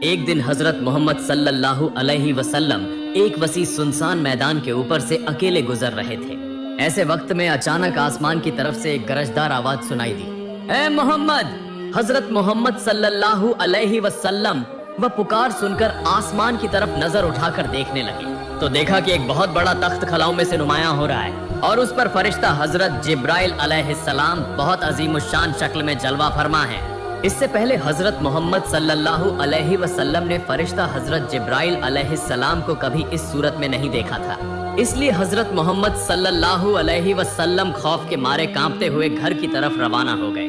ایک دن حضرت محمد صلی اللہ علیہ وسلم ایک وسیع سنسان میدان کے اوپر سے اکیلے گزر رہے تھے۔ ایسے وقت میں اچانک آسمان کی طرف سے ایک گرجدار آواز سنائی دی، اے محمد! حضرت محمد صلی اللہ علیہ وسلم وہ پکار سن کر آسمان کی طرف نظر اٹھا کر دیکھنے لگے تو دیکھا کہ ایک بہت بڑا تخت خلاؤں میں سے نمایاں ہو رہا ہے اور اس پر فرشتہ حضرت جبرائیل علیہ السلام بہت عظیم الشان شکل میں جلوہ فرما ہے۔ اس سے پہلے حضرت محمد صلی اللہ علیہ وسلم نے فرشتہ حضرت جبرائیل علیہ السلام کو کبھی اس صورت میں نہیں دیکھا تھا، اس لیے حضرت محمد صلی اللہ علیہ وسلم خوف کے مارے کانپتے ہوئے گھر کی طرف روانہ ہو گئے۔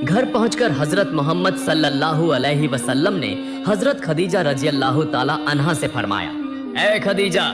گھر پہنچ کر حضرت محمد صلی اللہ علیہ وسلم نے حضرت خدیجہ رضی اللہ تعالی عنہا سے فرمایا، اے خدیجہ،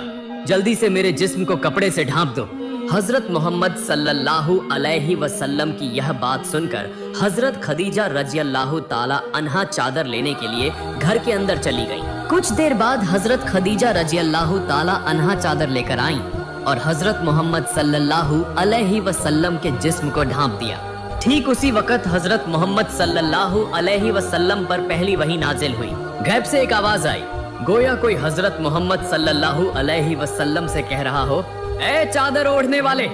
جلدی سے میرے جسم کو کپڑے سے ڈھانپ دو۔ حضرت محمد صلی اللہ علیہ وسلم کی یہ بات سن کر حضرت خدیجہ رضی اللہ تعالی عنہا چادر لینے کے لیے گھر کے اندر چلی گئی۔ کچھ دیر بعد حضرت خدیجہ رضی اللہ تعالی عنہا چادر لے کر آئیں اور حضرت محمد صلی اللہ علیہ وسلم کے جسم کو ڈھانپ دیا۔ ٹھیک اسی وقت حضرت محمد صلی اللہ علیہ وسلم پر پہلی وحی نازل ہوئی۔ غیب سے ایک آواز آئی، گویا کوئی حضرت محمد صلی اللہ علیہ وسلم سے کہہ رہا ہو، اے چادر اوڑھنے والے،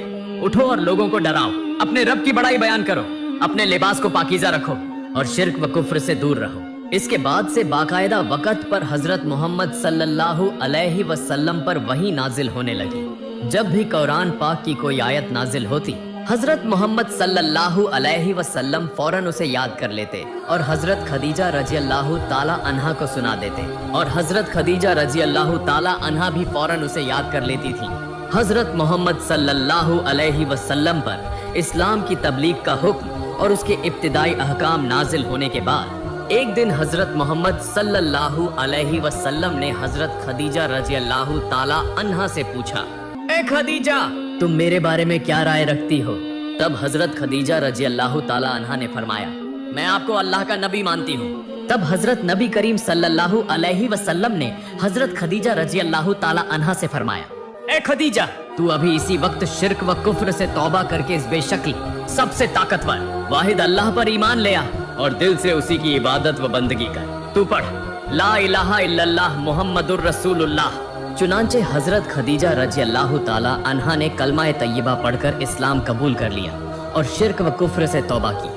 اٹھو اور لوگوں کو ڈراؤ، اپنے رب کی بڑائی بیان کرو، اپنے لباس کو پاکیزہ رکھو اور شرک و کفر سے دور رہو۔ اس کے بعد سے باقاعدہ وقت پر حضرت محمد صلی اللہ علیہ وسلم پر وحی نازل ہونے لگی۔ جب بھی قرآن پاک کی کوئی آیت نازل ہوتی، حضرت محمد صلی اللہ علیہ وسلم فوراً اسے یاد کر لیتے اور حضرت خدیجہ رضی اللہ تعالی عنہا کو سنا دیتے اور حضرت خدیجہ رضی اللہ تعالی عنہا بھی فوراً اسے یاد کر لیتی تھی۔ حضرت محمد صلی اللہ علیہ وسلم پر اسلام کی تبلیغ کا حکم اور اس کے ابتدائی احکام نازل ہونے کے بعد ایک دن حضرت محمد صلی اللہ علیہ وسلم نے حضرت خدیجہ رضی اللہ تعالی عنہا سے پوچھا، اے خدیجہ، تم میرے بارے میں کیا رائے رکھتی ہو؟ تب حضرت خدیجہ رضی اللہ تعالی عنہا نے فرمایا، میں آپ کو اللہ کا نبی مانتی ہوں۔ تب حضرت نبی کریم صلی اللہ علیہ وسلم نے حضرت خدیجہ رضی اللہ تعالی عنہا سے فرمایا، اے خدیجہ، تو ابھی اسی وقت شرک و کفر سے توبہ کر کے اس بے شکل سب سے طاقتور واحد اللہ پر ایمان لے آ اور دل سے اسی کی عبادت و بندگی کر۔ تو پڑھ لا الہ الا اللہ محمد الرسول اللہ۔ چنانچہ حضرت خدیجہ رضی اللہ تعالی عنہا نے کلمہ طیبہ پڑھ کر اسلام قبول کر لیا اور شرک و کفر سے توبہ کی۔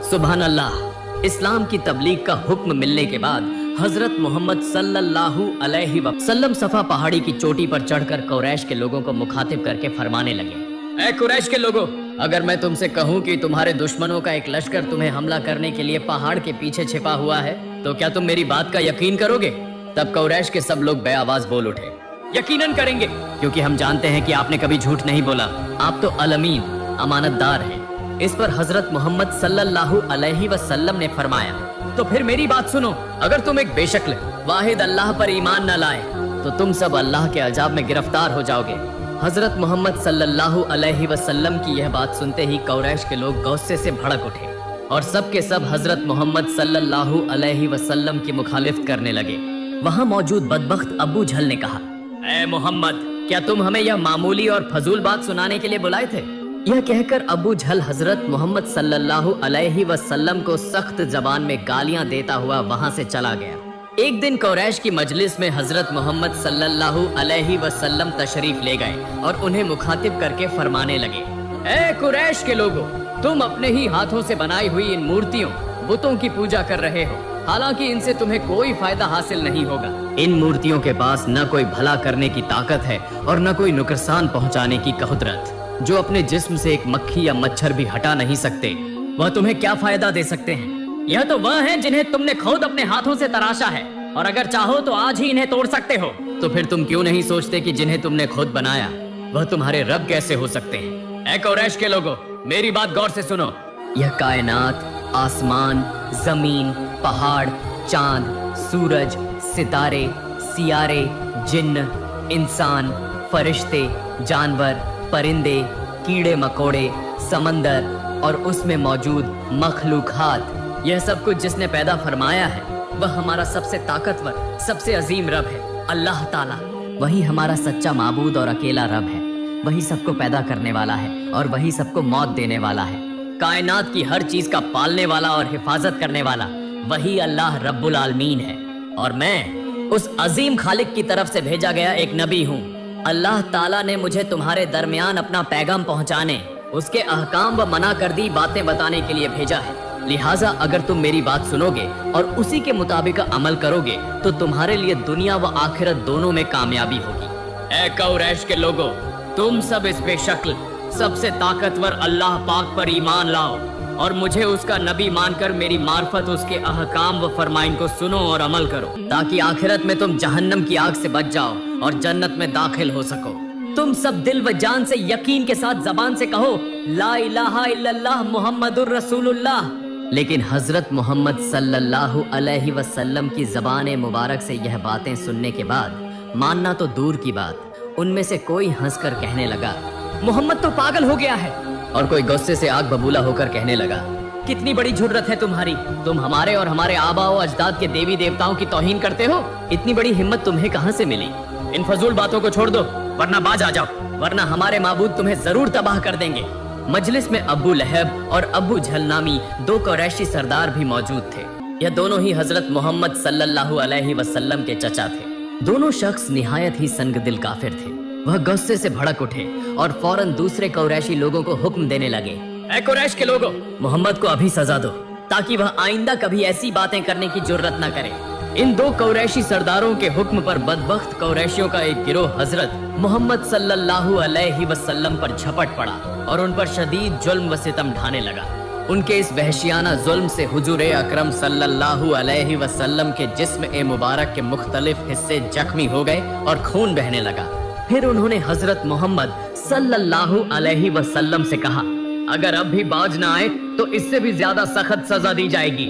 سبحان اللہ! اسلام کی تبلیغ کا حکم ملنے کے بعد حضرت محمد صلی اللہ علیہ وسلم صفا پہاڑی کی چوٹی پر چڑھ کر قریش کے لوگوں کو مخاطب کر کے فرمانے لگے، اے قریش کے لوگوں، اگر میں تم سے کہوں کہ تمہارے دشمنوں کا ایک لشکر تمہیں حملہ کرنے کے لیے پہاڑ کے پیچھے چھپا ہوا ہے تو کیا تم میری بات کا یقین کرو گے؟ تب قریش کے سب لوگ بے آواز بول اٹھے، یقیناً کریں گے، کیونکہ ہم جانتے ہیں کہ آپ نے کبھی جھوٹ نہیں بولا، آپ تو الامین، امانت دار ہیں۔ اس پر حضرت محمد صلی اللہ علیہ وسلم نے فرمایا، تو پھر میری بات سنو، اگر تم ایک بے شکل واحد اللہ پر ایمان نہ لائے تو تم سب اللہ کے عذاب میں گرفتار ہو جاؤ گے۔ حضرت محمد صلی اللہ علیہ وسلم کی یہ بات سنتے ہی قریش کے لوگ غصے سے بھڑک اٹھے اور سب کے سب حضرت محمد صلی اللہ علیہ وسلم کی مخالفت کرنے لگے۔ وہاں موجود بدبخت ابو جہل نے کہا، اے محمد، کیا تم ہمیں یہ معمولی اور فضول بات سنانے کے لیے بلائے تھے؟ یہ کہہ کر ابو جہل حضرت محمد صلی اللہ علیہ وسلم کو سخت زبان میں گالیاں دیتا ہوا وہاں سے چلا گیا۔ ایک دن قریش کی مجلس میں حضرت محمد صلی اللہ علیہ وسلم تشریف لے گئے اور انہیں مخاطب کر کے فرمانے لگے، اے قریش کے لوگوں، تم اپنے ہی ہاتھوں سے بنائی ہوئی ان مورتیوں بتوں کی پوجا کر رہے ہو، حالانکہ ان سے تمہیں کوئی فائدہ حاصل نہیں ہوگا۔ ان مورتیوں کے پاس نہ کوئی بھلا کرنے کی طاقت ہے اور نہ کوئی نقصان پہنچانے کی قدرت۔ جو اپنے جسم سے ایک مکھی یا مچھر بھی ہٹا نہیں سکتے، وہ تمہیں کیا فائدہ دے سکتے ہیں؟ یہ تو وہ ہیں جنہیں تم نے خود اپنے ہاتھوں سے تراشا ہے، اور اگر چاہو تو آج ہی انہیں توڑ سکتے ہو۔ تو پھر تم کیوں نہیں سوچتے کہ جنہیں تم نے خود بنایا وہ تمہارے رب کیسے ہو سکتے ہیں؟ اے قریش کے لوگوں، میری بات غور سے سنو۔ یہ کائنات، آسمان، زمین، پہاڑ، چاند، سورج، ستارے، سیارے، جن، انسان، فرشتے، جانور، پرندے، کیڑے مکوڑے، سمندر اور اس میں موجود مخلوقات، یہ سب کچھ جس نے پیدا فرمایا ہے وہ ہمارا سب سے طاقتور، سب سے عظیم رب ہے، اللہ تعالیٰ۔ وہی ہمارا سچا معبود اور اکیلا رب ہے، وہی سب کو پیدا کرنے والا ہے اور وہی سب کو موت دینے والا ہے۔ کائنات کی ہر چیز کا پالنے والا اور حفاظت کرنے والا وہی اللہ رب العالمین ہے۔ और मैं उस अजीम खालिक की तरफ से भेजा गया एक नबी हूँ। अल्लाह ताला ने मुझे तुम्हारे दरमियान अपना पैगाम पहुँचाने, उसके अहकाम व मना कर दी बातें बताने के लिए भेजा है। लिहाजा अगर तुम मेरी बात सुनोगे और उसी के मुताबिक अमल करोगे तो तुम्हारे लिए दुनिया व आखिरत दोनों में कामयाबी होगी। ऐ कुरैश के लोगों, तुम सब इस बेशक्ल सबसे ताकतवर अल्लाह पाक पर ईमान लाओ और मुझे उसका नबी मानकर मेरी मार्फत उसके अहकाम व फरमाइन को सुनो और अमल करो, ताकि आखिरत में तुम जहन्नम की आग से बच जाओ और जन्नत में दाखिल हो सको। तुम सब दिल व जान से यकीन के साथ जबान से कहो ला इलाहा इल्लल्लाह मुहम्मदुर रसूलुल्लाह। लेकिन हजरत मोहम्मद सल्लल्लाहु अलैहि वसल्लम की ज़बान मुबारक से यह बातें सुनने के बाद मानना तो दूर की बात, उनमें से कोई हंसकर कहने लगा, मोहम्मद तो पागल हो गया है। और कोई गुस्से से आग बबूला होकर कहने लगा, कितनी बड़ी जुर्रत है तुम्हारी, तुम हमारे और हमारे आबा व अजदाद के देवी देवताओं की तौहीन करते हो। इतनी बड़ी हिम्मत तुम्हें कहां से मिली? इन फजूल बातों को छोड़ दो वरना बाज आ जाओ, वरना हमारे माबूद तुम्हें जरूर तबाह कर देंगे। मजलिस में अबू लहब और अबू झल नामी दो कुरैशी सरदार भी मौजूद थे। यह दोनों ही हजरत मोहम्मद सल्लल्लाहु अलैहि वसल्लम के चचा थे। दोनों शख्स निहायत ही संगदिल काफिर थे। वह गुस्से से भड़क उठे और फौरन दूसरे कुरैशी लोगों को हुक्म देने लगे, ऐ कुरैश के लोगों, मोहम्मद को अभी सजा दो ताकि वह आइंदा कभी ऐसी बातें करने की जुर्रत न करे। इन दो कुरैशी सरदारों के हुक्म पर बदबख्त कुरैशियों का एक गिरोह हजरत मोहम्मद सल्लल्लाहु अलैहि वसल्लम पर झपट पड़ा और उन पर शदीद जुल्म व सितम ढाने लगा। उनके इस वहशियाना जुल्म से हुजूर अकरम सल्लल्लाहु अलैहि वसल्लम के जिस्म ए मुबारक के मुख्तलिफ हिस्से जख्मी हो गए और खून बहने लगा। फिर उन्होंने हजरत मोहम्मद सल्लल्लाहु अलैहि वसल्लम से कहा, अगर अब भी बाज न आए तो इससे भी ज्यादा सख्त सजा दी जाएगी।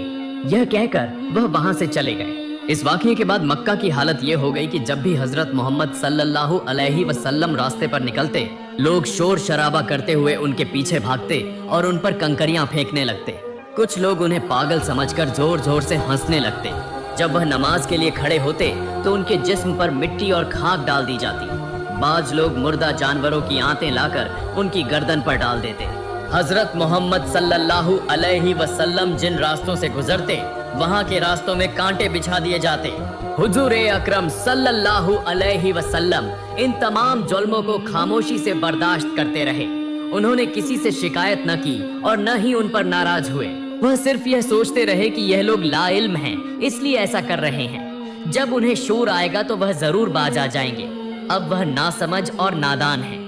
यह कहकर वह वहां से चले गए। इस वाक़ये के बाद मक्का की हालत ये हो गई कि जब भी हजरत मोहम्मद सल्लल्लाहु अलैहि वसल्लम रास्ते पर निकलते, लोग शोर शराबा करते हुए उनके पीछे भागते और उन पर कंकरियां फेंकने लगते। कुछ लोग उन्हें पागल समझकर जोर जोर से हंसने लगते। जब वह नमाज के लिए खड़े होते तो उनके जिस्म पर मिट्टी और खाक डाल दी जाती। बाज लोग मुर्दा जानवरों की आंतें लाकर उनकी गर्दन पर डाल देते। हजरत मोहम्मद सल्लल्लाहु अलैहि वसल्लम जिन रास्तों से गुजरते, वहां के रास्तों में कांटे बिछा दिए जाते। हुजूर अकरम सल्लल्लाहु अलैहि वसल्लम इन तमाम जुल्मों को खामोशी से बर्दाश्त करते रहे। उन्होंने किसी से शिकायत न की और न ही उन पर नाराज हुए। वह सिर्फ यह सोचते रहे कि यह लोग लाइल्म हैं, इसलिए ऐसा कर रहे हैं। जब उन्हें शूर आएगा तो वह जरूर बाज आ जाएंगे। अब वह नासमझ और नादान है,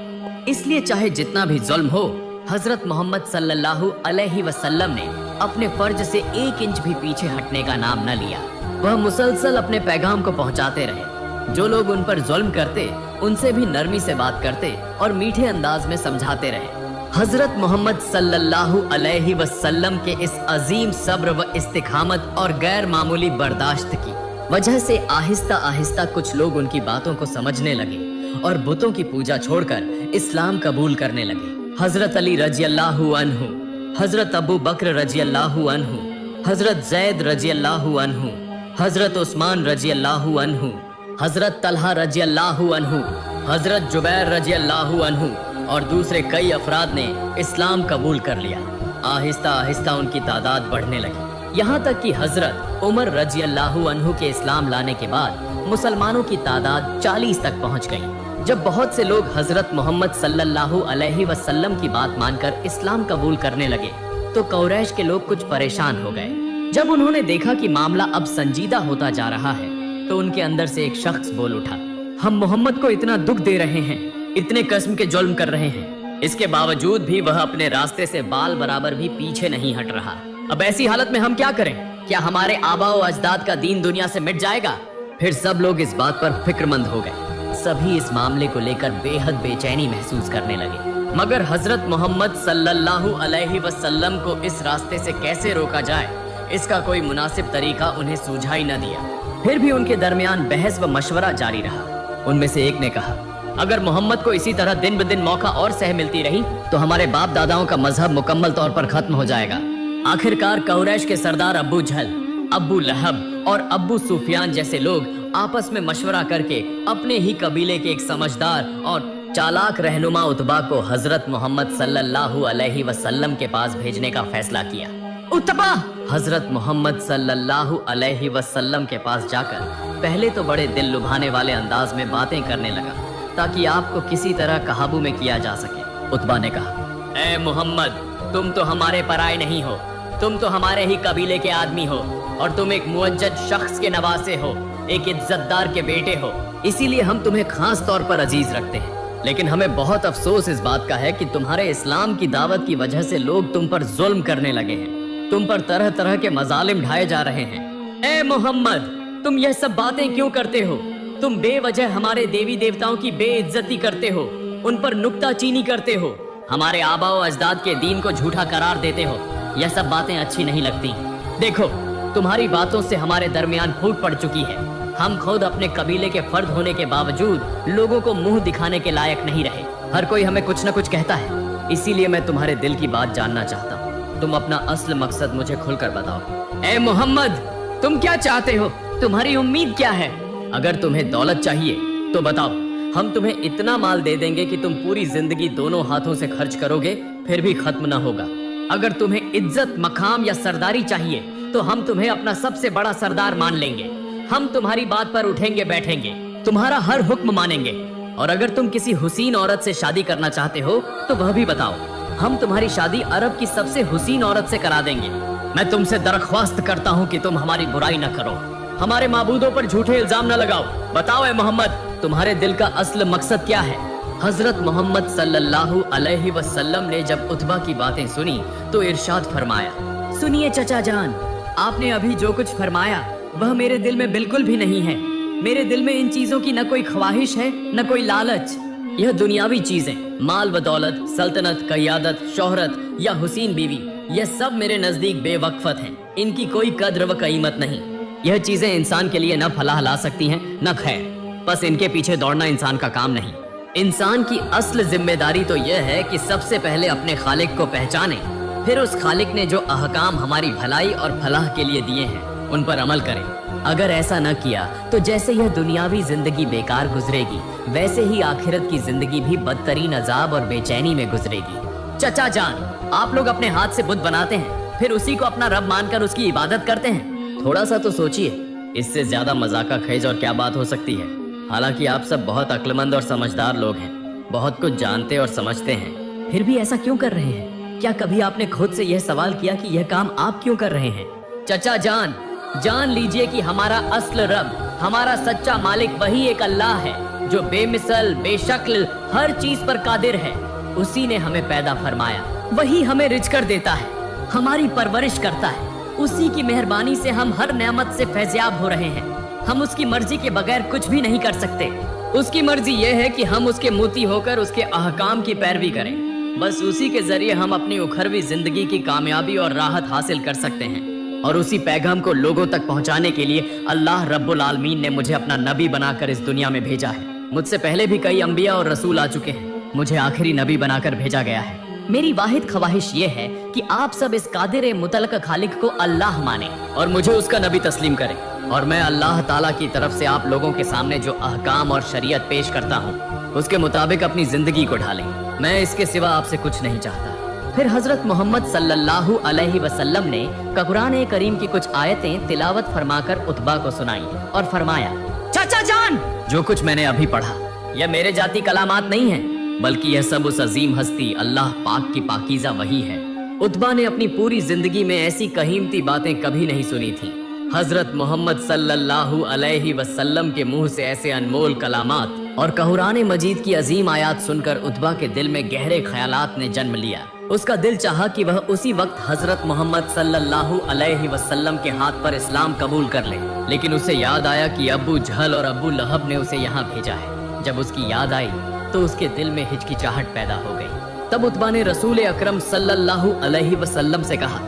इसलिए चाहे जितना भी जुल्म हो, हजरत मोहम्मद सल्लल्लाहु अलैहि वसल्लम ने अपने फर्ज से 1 इंच भी पीछे हटने का नाम न लिया। वह मुसलसल अपने पैगाम को पहुंचाते रहे। जो लोग उन पर जुल्म करते, उनसे भी नरमी से बात करते और मीठे अंदाज में समझाते रहे। हजरत मोहम्मद सल्लल्लाहु अलैहि वसल्लम के इस अजीम सब्र व इस्तिकामत और गैर मामूली बर्दाश्त की वजह से आहिस्ता आहिस्ता कुछ लोग उनकी बातों को समझने लगे और बुतों की पूजा छोड़कर इस्लाम कबूल करने लगे। हजरत अली रजी अल्लाहु अन्हु, हजरत अबू बकर रजी अल्लाहु अन्हु, हजरत जैद रजी अल्लाहु अन्हु, हजरत उस्मान रजी अल्लाहु अन्हु, हजरत तलहा रजी अल्लाहु अन्हु, हजरत जुबैर रजी अल्लाहु अन्हु और दूसरे कई अफराद ने इस्लाम कबूल कर लिया। आहिस्ता आहिस्ता उनकी तादाद बढ़ने लगी, यहाँ तक कि हजरत उमर रजी अल्लाहु अन्हु के इस्लाम लाने के बाद मुसलमानों की तादाद 40 तक पहुँच गई। जब बहुत से लोग हजरत मोहम्मद सल्लल्लाहु अलैहि वसल्लम की बात मानकर इस्लाम कबूल करने लगे तो कुरैश के लोग कुछ परेशान हो गए। जब उन्होंने देखा कि मामला अब संजीदा होता जा रहा है तो उनके अंदर से एक शख्स बोल उठा, हम मोहम्मद को इतना दुख दे रहे हैं, इतने किस्म के जुल्म कर रहे हैं, इसके बावजूद भी वह अपने रास्ते से बाल बराबर भी पीछे नहीं हट रहा। अब ऐसी हालत में हम क्या करें? क्या हमारे आबा व अजदाद का दीन दुनिया से मिट जाएगा? फिर सब लोग इस बात पर फिक्रमंद हो गए। सभी इस मामले को लेकर बेहद बेचैनी महसूस करने लगे, मगर हजरत मोहम्मद सल्लल्लाहु अलैहि वसल्लम को इस रास्ते से कैसे रोका जाए, इसका कोई मुनासिब तरीका उन्हें सूझाई न दिया। फिर भी उनके दरमियान बहस व मशवरा जारी रहा। उनमें से एक ने कहा, अगर मोहम्मद को इसी तरह दिन ब दिन मौका और सह मिलती रही तो हमारे बाप दादाओं का मजहब मुकम्मल तौर पर खत्म हो जाएगा। आखिरकार कुरैश के सरदार अबू झल, अबू लहब और अबू सुफियान जैसे लोग आपस में मशवरा करके अपने ही कबीले के एक समझदार और चालाक रहनुमा उतबा को हजरत मोहम्मद सल्लल्लाहु अलैहि वसल्लम के पास भेजने का फैसला किया। उत्बा हजरत मोहम्मद सल्लल्लाहु अलैहि वसल्लम के पास जाकर पहले तो बड़े दिल लुभाने वाले अंदाज में बातें करने लगा ताकि आपको किसी तरह काबू में किया जा सके। उत्बा ने कहा, ए मोहम्मद, तुम तो हमारे पराए नहीं हो, तुम तो हमारे ही कबीले के आदमी हो और तुम एक मुअज्जज शख्स के नवासे हो, एक इज्जतदार के बेटे हो, इसीलिए हम तुम्हें खास तौर पर अजीज रखते हैं। लेकिन हमें बहुत अफसोस इस बात का है कि तुम्हारे इस्लाम की दावत की वजह से लोग तुम पर जुल्म करने लगे हैं, तुम पर तरह तरह के मजालिम ढाए जा रहे हैं। ए मोहम्मद, तुम यह सब बातें क्यों करते हो? तुम बेवजह हमारे देवी देवताओं की बेइज्जती करते हो, उन पर नुक्ताचीनी करते हो, हमारे आबा व अजदाद के दीन को झूठा करार देते हो। यह सब बातें अच्छी नहीं लगती। देखो, तुम्हारी बातों से हमारे दरमियान फूट पड़ चुकी है। हम खुद अपने कबीले के फर्द होने के बावजूद लोगों को मुंह दिखाने के लायक नहीं रहे। हर कोई हमें कुछ न कुछ कहता है, इसीलिए मैं तुम्हारे दिल की बात जानना चाहता हूँ। तुम अपना असल मकसद मुझे खुलकर बताओ। ए मोहम्मद, तुम क्या चाहते हो? तुम्हारी उम्मीद क्या है? अगर तुम्हें दौलत चाहिए तो बताओ, हम तुम्हें इतना माल दे देंगे कि तुम पूरी जिंदगी दोनों हाथों से खर्च करोगे फिर भी खत्म न होगा। अगर तुम्हें इज्जत, मकाम या सरदारी चाहिए तो हम तुम्हें अपना सबसे बड़ा सरदार मान लेंगे। हम तुम्हारी बात पर उठेंगे बैठेंगे, तुम्हारा हर हुक्म मानेंगे। और अगर तुम किसी हुसीन औरत से शादी करना चाहते हो तो वह भी बताओ, हम तुम्हारी शादी अरब की सबसे हुसीन औरत से करा देंगे। मैं तुमसे दरख्वास्त करता हूँ कि तुम हमारी बुराई न करो, हमारे माबूदों पर झूठे इल्जाम न लगाओ। बताओ ए मोहम्मद, तुम्हारे दिल का असल मकसद क्या है? हजरत मोहम्मद सल्लल्लाहु अलैहि वसल्लम ने जब उत्बा की बातें सुनी तो इरशाद फरमाया, सुनिए चचा जान, आपने अभी जो कुछ फरमाया वह मेरे दिल में बिल्कुल भी नहीं है। मेरे दिल में इन चीजों की न कोई ख्वाहिश है न कोई लालच। यह दुनियावी चीजें, माल व दौलत, सल्तनत, क़यादत, शोहरत या हुसीन बीवी, यह सब मेरे नजदीक बेवक्फत हैं। इनकी कोई कद्र व कीमत नहीं। यह चीजें इंसान के लिए न फलाह ला सकती हैं न खैर। बस इनके पीछे दौड़ना इंसान का काम नहीं। इंसान की असल जिम्मेदारी तो यह है कि सबसे पहले अपने खालिक को पहचाने, फिर उस खालिक ने जो अहकाम हमारी भलाई और फलाह के लिए दिए हैं उन पर अमल करें। अगर ऐसा न किया तो जैसे यह दुनियावी जिंदगी बेकार गुजरेगी, वैसे ही आखिरत की जिंदगी भी बदतरीन अजाब और बेचैनी में गुजरेगी। चचा जान, आप लोग अपने हाथ से बुत बनाते हैं, फिर उसी को अपना रब मानकर उसकी इबादत करते हैं। थोड़ा सा तो सोचिए, इससे ज्यादा मजाका खेज और क्या बात हो सकती है। हालांकि आप सब बहुत अक्लमंद और समझदार लोग हैं, बहुत कुछ जानते और समझते हैं, फिर भी ऐसा क्यों कर रहे हैं? क्या कभी आपने खुद से यह सवाल किया कि यह काम आप क्यों कर रहे हैं? चचा जान, जान लीजिए कि हमारा असल रब, हमारा सच्चा मालिक वही एक अल्लाह है जो बेमिसल, बेशक्ल, हर चीज पर कादिर है। उसी ने हमें पैदा फरमाया, वही हमें रिज़्क़ कर देता है, हमारी परवरिश करता है। उसी की मेहरबानी से हम हर नेमत से फैज़याब हो रहे हैं। हम उसकी मर्जी के बगैर कुछ भी नहीं कर सकते। उसकी मर्जी यह है कि हम उसके मोती होकर उसके अहकाम की पैरवी करें। बस उसी के जरिए हम अपनी उखरवी जिंदगी की कामयाबी और राहत हासिल कर सकते हैं। और उसी पैगाम को लोगों तक पहुंचाने के लिए अल्लाह रब्बुल आलमीन ने मुझे अपना नबी बनाकर इस दुनिया में भेजा है। मुझसे पहले भी कई अंबिया और रसूल आ चुके हैं, मुझे आखिरी नबी बनाकर भेजा गया है। मेरी वाहिद ख्वाहिश ये है कि आप सब इस कादिर मुतलक खालिक को अल्लाह माने और मुझे उसका नबी तस्लीम करें। और मैं अल्लाह ताला की तरफ से आप लोगों के सामने जो अहकाम और शरीयत पेश करता हूँ उसके मुताबिक अपनी जिंदगी को ढालें। मैं इसके सिवा आपसे कुछ नहीं चाहता। फिर हजरत मोहम्मद सल्लल्लाहु अलैहि वसल्लम ने कुरान करीम की कुछ आयतें तिलावत फरमाकर उत्बा को सुनाई और फरमाया, चाचा जान, जो कुछ मैंने अभी पढ़ा यह मेरे जाती कलामात नहीं है, बल्कि यह सब उस अजीम हस्ती अल्लाह पाक की पाकीज़ा वही है। उत्बा ने अपनी पूरी जिंदगी में ऐसी कीमती बातें कभी नहीं सुनी थी। हजरत मोहम्मद सल्लल्लाहु अलैहि वसल्लम के मुंह से ऐसे अनमोल कलामात और कुरान मजीद की अजीम आयात सुनकर उत्बा के दिल में गहरे ख्यालात ने जन्म लिया। उसका दिल चाहा कि वह उसी वक्त हजरत मोहम्मद सल्लल्लाहु अलैहि वसल्लम के हाथ पर इस्लाम कबूल कर ले, लेकिन उसे याद आया कि अबू जहल और अबू लहब ने उसे यहाँ भेजा है। जब उसकी याद आई तो उसके दिल में हिचकिचाहट पैदा हो गई। तब उत्बा ने रसूल अकरम सल्लल्लाहु अलैहि वसल्लम से कहा,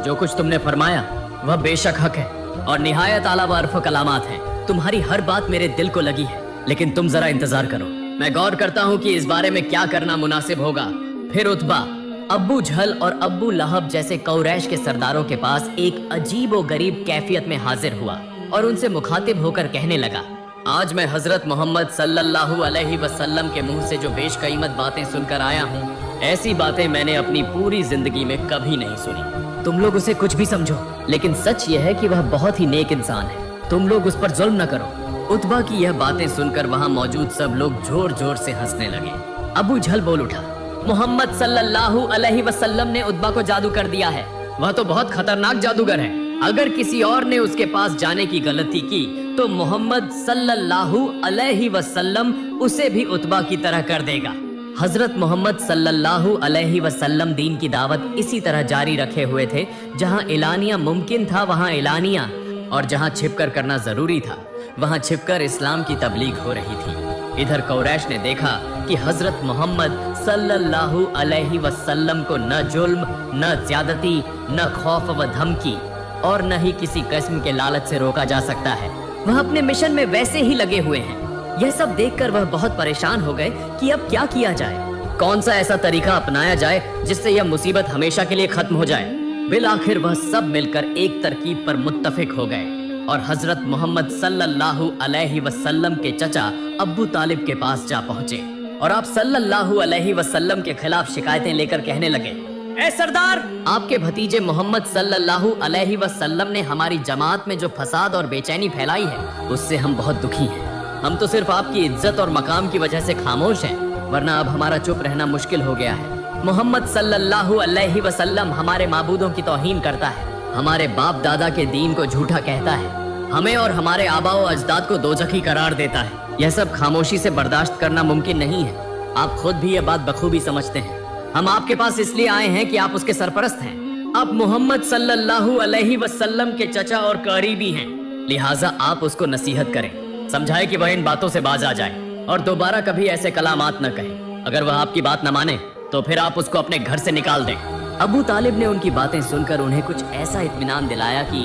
जो कुछ तुमने फरमाया वह बेशक हक है और निहायत आला व अरफ़ कलामात है। तुम्हारी हर बात मेरे दिल को लगी है, लेकिन तुम जरा इंतजार करो, मैं गौर करता हूँ कि इस बारे में क्या करना मुनासिब होगा। फिर उत्बा अब्बू जहल और अब्बू लहब जैसे कुरैश के सरदारों के पास एक अजीब व गरीब कैफियत में हाजिर हुआ और उनसे मुखातिब होकर कहने लगा, आज मैं हजरत मोहम्मद सल्लल्लाहु अलैहि वसल्लम के मुंह से जो बेशकीमत बातें सुनकर आया हूँ, ऐसी बातें मैंने अपनी पूरी जिंदगी में कभी नहीं सुनी। तुम लोग उसे कुछ भी समझो, लेकिन सच यह है कि वह बहुत ही नेक इंसान है। तुम लोग उस पर जुल्म न करो। उतबा की यह बातें सुनकर वहाँ मौजूद सब लोग जोर जोर से हंसने लगे। अबू जहल बोल उठा, मोहम्मद सल्लल्लाहु अलैहि वसल्लम ने उतबा को जादू कर दिया है। वह तो बहुत खतरनाक जादूगर है। अगर किसी और ने उसके पास जाने की गलती की तो मोहम्मद सल्लल्लाहु अलैहि वसल्लम उसे भी उतबा की तरह कर देगा। हजरत मोहम्मद सल्लल्लाहु अलैहि वसल्लम दीन की दावत इसी तरह जारी रखे हुए थे। जहां एलानिया मुमकिन था वहां एलानिया, और जहां छिपकर करना जरूरी था वहां छिपकर इस्लाम की तबलीग हो रही थी। इधर कुरैश ने देखा कि हजरत मोहम्मद सल्लल्लाहु अलैहि वसल्लम को न जुल्म, न ज्यादती, न खौफ व धमकी और न ही किसी किस्म के लालच से रोका जा सकता है। वह अपने मिशन में वैसे ही लगे हुए हैं। यह सब देखकर वह बहुत परेशान हो गए कि अब क्या किया जाए, कौन सा ऐसा तरीका अपनाया जाए जिससे यह मुसीबत हमेशा के लिए खत्म हो जाए। बिलाखिर वह सब मिलकर एक तरकीब पर मुत्तफिक हो गए और हजरत मोहम्मद सल्लल्लाहु अलैहि वसल्लम के चचा अब्बू तालिब के पास जा पहुंचे और आप सल्लल्लाहु अलैहि वसल्लम के खिलाफ शिकायतें लेकर कहने लगे, ए सरदार, आपके भतीजे मोहम्मद सल्लल्लाहु अलैहि वसल्लम ने हमारी जमात में जो फसाद और बेचैनी फैलाई है उससे हम बहुत दुखी हैं। हम तो सिर्फ आपकी इज्जत और मकाम की वजह से खामोश हैं, वरना अब हमारा चुप रहना मुश्किल हो गया है। मोहम्मद सल्लल्लाहु अलैहि वसल्लम हमारे माबूदों की तौहीन करता है, हमारे बाप दादा के दीन को झूठा कहता है, हमें और हमारे आबा व अजदाद को दोजखी करार देता है। यह सब खामोशी से बर्दाश्त करना मुमकिन नहीं है। आप खुद भी यह बात बखूबी समझते हैं। हम आपके पास इसलिए आए हैं कि आप उसके सरपरस्त हैं। आप मोहम्मद सल्लल्लाहु अलैहि वसल्लम के चचा और करीबी हैं, लिहाजा आप उसको नसीहत करें, समझाएं कि वह इन बातों से बाज आ जाए और दोबारा कभी ऐसे कलामात न कहे। अगर वह आपकी बात न माने तो फिर आप उसको अपने घर से निकाल दें। अबू तालिब ने उनकी बातें सुनकर उन्हें कुछ ऐसा इत्मीनान दिलाया कि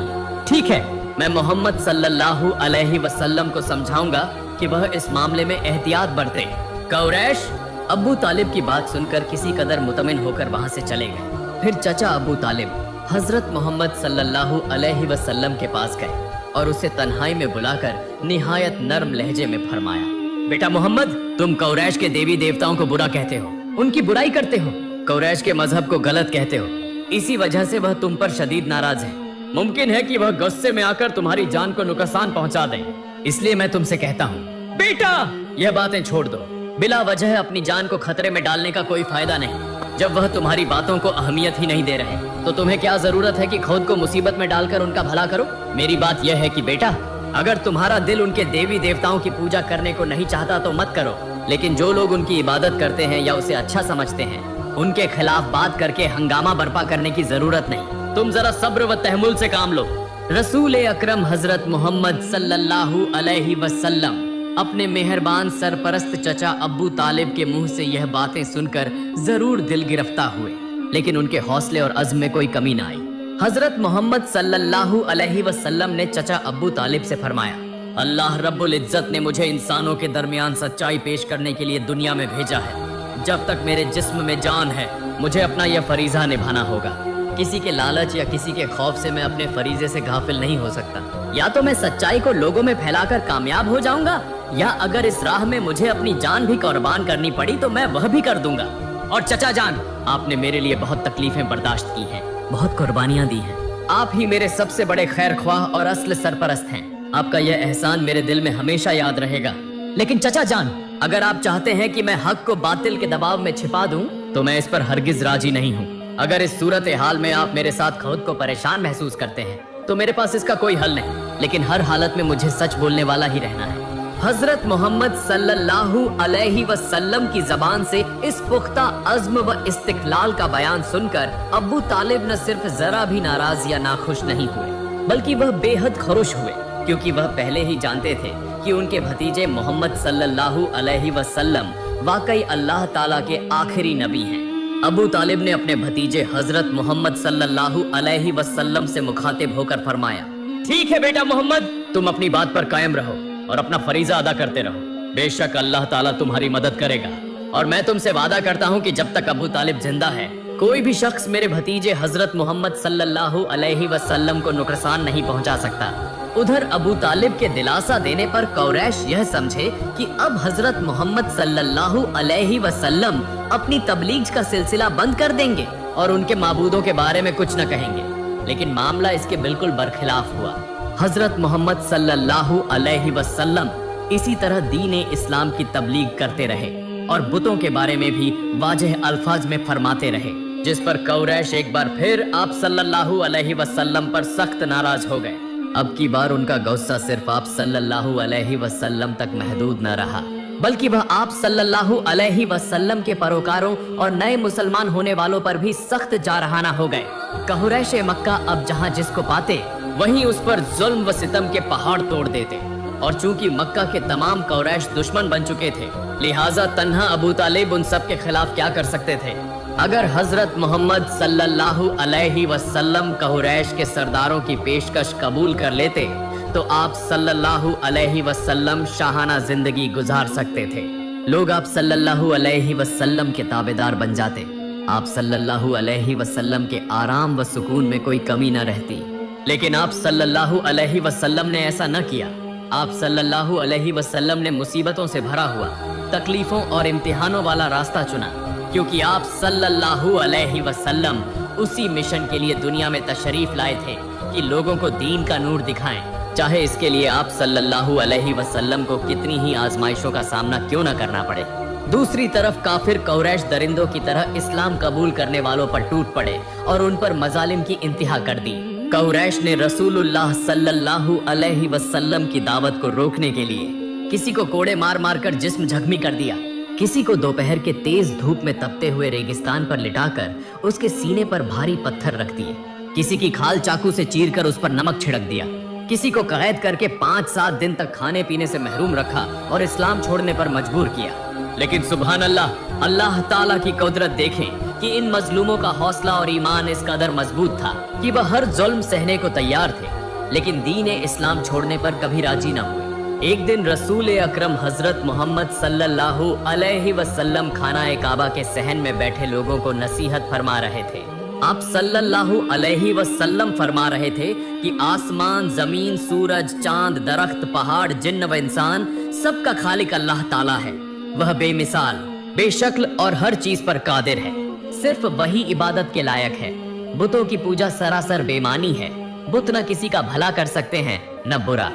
ठीक है, मैं मोहम्मद सल्लल्लाहु अलैहि वसल्लम को समझाऊंगा कि वह इस मामले में एहतियात बरते। कुरैश अबू तालिब की बात सुनकर किसी कदर मुतमिन होकर वहां से चले गए। फिर चचा अबू तालिब हजरत मोहम्मद सल्लल्लाहु अलैहि वसल्लम के पास गए और उसे तन्हाई में बुलाकर निहायत नर्म लहजे में फरमाया, बेटा मोहम्मद, तुम कुरैश के देवी देवताओं को बुरा कहते हो, उनकी बुराई करते हो, कुरैश के मजहब को गलत कहते हो। इसी वजह से वह तुम पर शदीद नाराज है। मुमकिन है कि वह गुस्से में आकर तुम्हारी जान को नुकसान पहुंचा दे। इसलिए मैं तुमसे कहता हूँ, बेटा, यह बातें छोड़ दो। बिला वजह अपनी जान को खतरे में डालने का कोई फायदा नहीं। जब वह तुम्हारी बातों को अहमियत ही नहीं दे रहे तो तुम्हें क्या जरूरत है कि खुद को मुसीबत में डालकर उनका भला करो। मेरी बात यह है कि बेटा, अगर तुम्हारा दिल उनके देवी देवताओं की पूजा करने को नहीं चाहता तो मत करो, लेकिन जो लोग उनकी इबादत करते हैं या उसे अच्छा समझते हैं उनके खिलाफ बात करके हंगामा बर्पा करने की जरूरत नहीं। तुम जरा सब्र व तहमुल से काम लो। रसूल अकरम हजरत मोहम्मद सल्लल्लाहु अलैहि वसल्लम अपने मेहरबान सरपरस्त चचा अब्बू तालिब के मुंह से यह बातें सुनकर जरूर दिल गिरफ्तार हुए, लेकिन उनके हौसले और अज़्म में कोई कमी न आई। हजरत मोहम्मद सल्लल्लाहु अलैहि वसल्लम ने चचा अब्बू तालिब से फरमाया, अल्लाह रब्बुल इज्जत ने मुझे इंसानों के दरमियान सच्चाई पेश करने के लिए दुनिया में भेजा है। जब तक मेरे जिस्म में जान है मुझे अपना यह फरीजा निभाना होगा। किसी के लालच या किसी के खौफ से मैं अपने फरीजे से गाफिल नहीं हो सकता। या तो मैं सच्चाई को लोगों में फैलाकर कामयाब हो जाऊंगा, या अगर इस राह में मुझे अपनी जान भी कुर्बान करनी पड़ी तो मैं वह भी कर दूंगा। और चचा जान, आपने मेरे लिए बहुत तकलीफें बर्दाश्त की हैं, बहुत कुर्बानियां दी हैं। आप ही मेरे सबसे बड़े खैर ख्वाह और असल सरपरस्त हैं। आपका यह एहसान मेरे दिल में हमेशा याद रहेगा। लेकिन चचा जान, अगर आप चाहते हैं कि मैं हक को बातिल के दबाव में छिपा दूं तो मैं इस पर हरगिज राजी नहीं हूँ। अगर इस सूरत हाल में आप मेरे साथ खुद को परेशान महसूस करते हैं तो मेरे पास इसका कोई हल नहीं, लेकिन हर हालत में मुझे सच बोलने वाला ही रहना है। हजरत मोहम्मद सल्लल्लाहु अलैहि वसल्लम की जबान से इस पुख्ता अज़्म व इस्तिक़लाल का बयान सुनकर अब्बू तालिब न सिर्फ जरा भी नाराज या नाखुश नहीं हुए, बल्कि वह बेहद खुश हुए, क्योंकि वह पहले ही जानते थे कि उनके भतीजे मोहम्मद सल्लल्लाहु अलैहि वसल्लम वाकई अल्लाह ताला के आखिरी नबी हैं। अबू तालिब ने अपने भतीजे हजरत मोहम्मद सल्लल्लाहु अलैहि वसल्लम से मुखातिब होकर फरमाया, ठीक है बेटा मोहम्मद, तुम अपनी बात पर कायम रहो और अपना फरीजा अदा करते रहो। बेशक अल्लाह ताला तुम्हारी मदद करेगा, और मैं तुमसे वादा करता हूँ कि जब तक अबू तालिब जिंदा है कोई भी शख्स मेरे भतीजे हजरत मोहम्मद सल्लल्लाहु अलैहि वसल्लम को नुकसान नहीं पहुँचा सकता। उधर अबू तालिब के दिलासा देने पर कुरैश यह समझे कि अब हजरत मोहम्मद सल्लल्लाहु अलैहि वसल्लम अपनी तबलीग का सिलसिला बंद कर देंगे और उनके माबूदों के बारे में कुछ न कहेंगे, लेकिन मामला इसके बिल्कुल बरखिलाफ हुआ। हजरत मोहम्मद सल्लल्लाहु अलैहि वसल्लम इसी तरह दीन इस्लाम की तबलीग करते रहे और बुतों के बारे में भी वाज़ेह अल्फाज में फरमाते रहे, जिस पर कुरैश एक बार फिर आप सल्लल्लाहु अलैहि वसल्लम पर सख्त नाराज हो गए। अब की बार उनका गुस्सा सिर्फ आप सल्लल्लाहु अलैहि वसल्लम तक महदूद न रहा, बल्कि वह आप सल्लल्लाहु अलैहि वसल्लम के परोकारों और नए मुसलमान होने वालों पर भी सख्त जारहाना हो गए। कुरैश मक्का अब जहां जिसको पाते वहीं उस पर जुल्म व सितम के पहाड़ तोड़ देते, और चूंकि मक्का के तमाम कुरैश दुश्मन बन चुके थे, लिहाजा तन्हा अबू तालिब उन सब के खिलाफ क्या कर सकते थे। अगर हजरत मोहम्मद सल्लल्लाहु अलैहि वसल्लम कुरैश के सरदारों की पेशकश कबूल कर लेते तो आप सल्लल्लाहु अलैहि वसल्लम शाहाना जिंदगी गुजार सकते थे। लोग आप सल्लल्लाहु अलैहि वसल्लम के ताबेदार बन जाते, आप सल्लल्लाहु अलैहि वसल्लम के आराम व सुकून में कोई कमी न रहती। लेकिन आप सल्लल्लाहु अलैहि वसल्लम ने ऐसा न किया। आप सल्लल्लाहु अलैहि वसल्लम ने मुसीबतों से भरा हुआ, तकलीफों और इम्तिहानों वाला रास्ता चुना, क्योंकि आप सल्लल्लाहु अलैहि वसल्लम उसी मिशन के लिए दुनिया में तशरीफ लाए थे कि लोगों को दीन का नूर दिखाएं, चाहे इसके लिए आप सल्लल्लाहु अलैहि वसल्लम को कितनी ही आजमाइशों का सामना क्यों न करना पड़े। दूसरी तरफ काफिर कुरैश दरिंदों की तरह इस्लाम कबूल करने वालों पर टूट पड़े और उन पर मजालिम की इंतहा कर दी। कुरैश ने रसूलुल्लाह सल्लल्लाहु अलैहि वसल्लम की दावत को रोकने के लिए किसी को कोड़े मार मार कर जिस्म जख्मी कर दिया, किसी को दोपहर के तेज धूप में तपते हुए रेगिस्तान पर लिटाकर उसके सीने पर भारी पत्थर रख दिए, किसी की खाल चाकू से चीरकर उस पर नमक छिड़क दिया, किसी को कैद करके 5-7 दिन तक खाने पीने से महरूम रखा और इस्लाम छोड़ने पर मजबूर किया। लेकिन सुभान अल्लाह, अल्लाह ताला की कुदरत देखें कि इन मजलूमों का हौसला और ईमान इस कदर मजबूत था कि वह हर जुल्म सहने को तैयार थे, लेकिन दीन इस्लाम छोड़ने पर कभी राजी न हुए। एक दिन रसूल अकरम हजरत मोहम्मद सल्लल्लाहु अलैहि वसल्लम खाना काबा के सहन में बैठे लोगों को नसीहत फरमा रहे थे। आप सल्लल्लाहु अलैहि वसल्लम फरमा रहे थे कि आसमान, जमीन, सूरज, चांद, दरख्त, पहाड़, जिन्न व इंसान सबका खालिक अल्लाह ताला है। वह बेमिसाल, बेशक्ल और हर चीज पर कादिर है। सिर्फ वही इबादत के लायक है। बुतों की पूजा सरासर बेमानी है। बुत न किसी का भला कर सकते हैं न बुरा।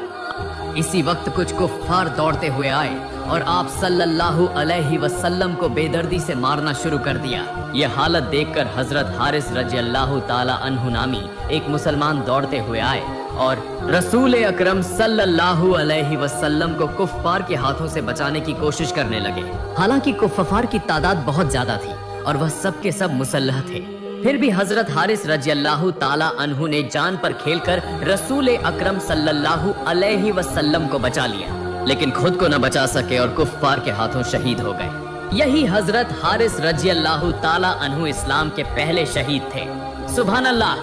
इसी वक्त कुछ कुफ्फार दौड़ते हुए आए और आप सल्लल्लाहु अलैहि वसल्लम को बेदर्दी से मारना शुरू कर दिया। यह हालत देखकर हजरत हारिस रज़ियल्लाहु ताला अन्हु नामी एक मुसलमान दौड़ते हुए आए और रसूल अकरम सल्लल्लाहु अलैहि वसल्लम को कुफ्फार के हाथों से बचाने की कोशिश करने लगे। हालांकि कुफ्फार की तादाद बहुत ज्यादा थी और वह सब के सब मुसल्लह थे, फिर भी हजरत हारिस रज़ियल्लाहु ताला अन्हु ने जान पर खेलकर रसूल अकरम सल्लल्लाहु अलैहि वसल्लम को बचा लिया, लेकिन खुद को न बचा सके और कुफ्फार के हाथों शहीद हो गए। यही हजरत हारिस रज़ियल्लाहु ताला अन्हु इस्लाम के पहले शहीद थे। सुभान अल्लाह।